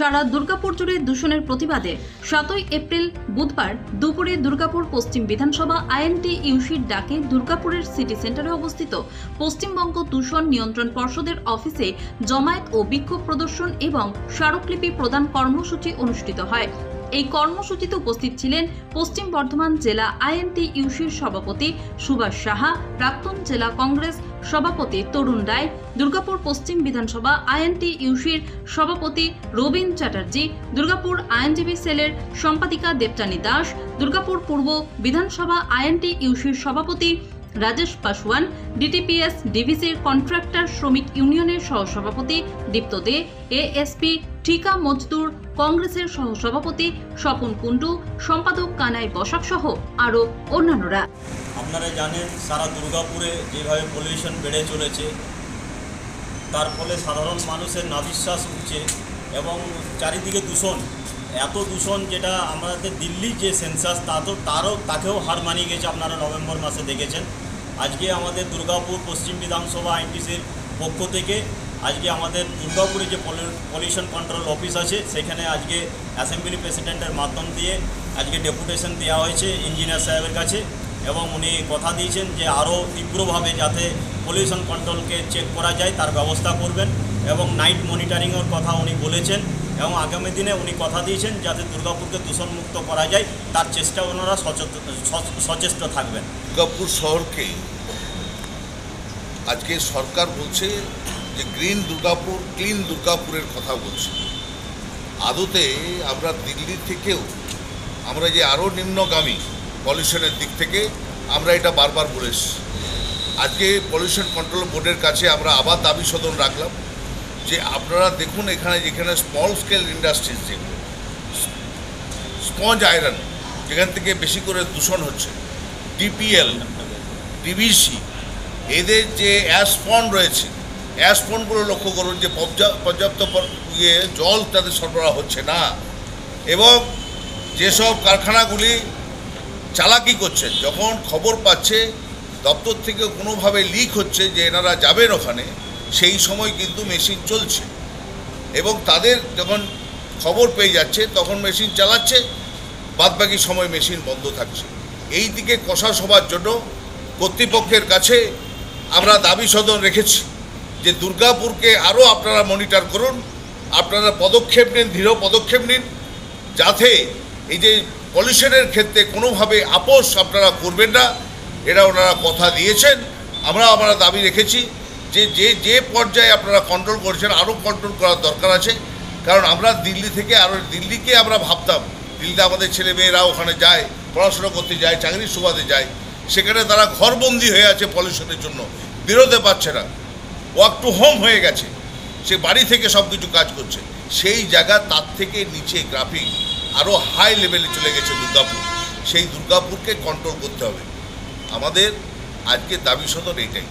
সারা দুর্গাপুর জুড়ে দূষণের প্রতিবাদে 7 এপ্রিল বুধবার দুপুরে দুর্গাপুর পশ্চিম বিধানসভা আইএনটিইউসির ডাকে দুর্গাপুরের সিটি সেন্টারে অবস্থিত পশ্চিমবঙ্গ দূষণ নিয়ন্ত্রণ পর্ষদের অফিসে জমায়েত ও বিক্ষোভ প্রদর্শন এবং স্মারকলিপি প্রদান কর্মসূচি অনুষ্ঠিত হয়। এই কর্মসূচিতে উপস্থিত ছিলেন পশ্চিম বর্ধমান জেলা আইএনটিইউসির সভাপতি সুভাষ সাহা, প্রাক্তন জেলা কংগ্রেস সভাপতি তরুণ রায়, দুর্গাপুর পশ্চিম বিধানসভা আইএনটিইউসির সভাপতি রবীন চ্যাটার্জি, দুর্গাপুর আইনজীবী সেলের সম্পাদিকা দেবযানী দাস, দুর্গাপুর পূর্ব বিধানসভা আইএনটিইউসির সভাপতি রাজেশ পাসওয়ান, ডিটিপিএস ডিভিসির কন্ট্রাক্টর শ্রমিক ইউনিয়নের সহসভাপতি দীপ্ত দে, এএসপি ঠিকা মজদুর কংগ্রেসের সহসভাপতি স্বপন কুণ্ডু, সম্পাদক কানাই বসাক সহ আরও অন্যান্যরা। আপনারা জানেন সারা দুর্গাপুরে যেভাবে পলিউশন বেড়ে চলেছে, তার ফলে সাধারণ মানুষের নাভিশ্বাস উঠছে এবং চারিদিকে দূষণ, এত দূষণ যেটা আমাদের দিল্লির যে সেন্সাস তাকেও হার মানিয়ে গেছে। আপনারা নভেম্বর মাসে দেখেছেন। আজকে আমাদের দুর্গাপুর পশ্চিম বিধানসভা আইএনটিইউসির পক্ষ থেকে আজকে আমাদের দুর্গাপুরে যে পলিউশন কন্ট্রোল অফিস আছে সেখানে আজকে অ্যাসেম্বলি প্রেসিডেন্টের মাধ্যম দিয়ে আজকে ডেপুটেশন দেওয়া হয়েছে ইঞ্জিনিয়ার সাহেবের কাছে এবং উনি কথা দিয়েছেন যে আরও তীব্রভাবে যাতে পলিউশন কন্ট্রোলকে চেক করা যায় তার ব্যবস্থা করবেন এবং নাইট মনিটরিংয়ের কথা উনি বলেছেন এবং আগামী দিনে উনি কথা দিয়েছেন যাতে দুর্গাপুরকে দূষণমুক্ত করা যায় তার চেষ্টা ওনারা সচেষ্ট থাকবেন। দুর্গাপুর শহরকে আজকে সরকার বলছে যে গ্রিন দুর্গাপুর, ক্লিন দুর্গাপুরের কথা বলছে। আদতে আমরা দিল্লি থেকেও আমরা যে আরও নিম্নগামী পলিউশনের দিক থেকে আমরা এটা বারবার বলেছি। আজকে পলিউশন কন্ট্রোল বোর্ডের কাছে আমরা আবার দাবি সদন রাখলাম যে আপনারা দেখুন এখানে যেখানে স্মল স্কেল ইন্ডাস্ট্রিজ, যেগুলো স্পঞ্জ আয়রন যেখান থেকে বেশি করে দূষণ হচ্ছে, ডিপিএল, ডিভিসি, এদের যে অ্যাসপন্ড রয়েছে, অ্যাসপন্ডগুলো লক্ষ্য করুন যে পর্যাপ্ত জল তাদের সরবরাহ হচ্ছে না এবং যেসব কারখানাগুলি চালাকি করছে, যখন খবর পাচ্ছে দপ্তর থেকে কোনোভাবে লিক হচ্ছে যে এনারা যাবেন ওখানে, সেই সময় কিন্তু মেশিন চলছে এবং তাদের যখন খবর পেয়ে যাচ্ছে তখন মেশিন চালাচ্ছে, বাদবাকি সময় মেশিন বন্ধ থাকছে। এই দিকে কষা সবার জন্য কর্তৃপক্ষের কাছে আমরা দাবি সদন রেখেছি যে দুর্গাপুরকে আরও আপনারা মনিটর করুন, আপনারা পদক্ষেপ নিন, দৃঢ় পদক্ষেপ নিন, যাতে এই যে পলিউশনের ক্ষেত্রে কোনোভাবে আপোষ আপনারা করবেন না, এটা ওনারা কথা দিয়েছেন। আমরা দাবি রেখেছি যে যে পর্যায়ে আপনারা কন্ট্রোল করছেন আরও কন্ট্রোল করার দরকার আছে, কারণ আমরা দিল্লিকে আমরা ভাবতাম, দিল্লিতে আমাদের ছেলেমেয়েরা ওখানে যায়, পড়াশোনা করতে যায়, চাকরির সুবাদে যায়, সেখানে তারা ঘরবন্দি হয়ে আছে পলিউশনের জন্য, বেরোতে পারছে না, ওয়ার্ক টু হোম হয়ে গেছে, সে বাড়ি থেকে সব কিছু কাজ করছে। সেই জায়গা তার থেকে নিচে গ্রাফিক আরও হাই লেভেলে চলে গেছে দুর্গাপুর। সেই দুর্গাপুরকে কন্ট্রোল করতে হবে। আমাদের আজকে দাবি সদন এইটাই।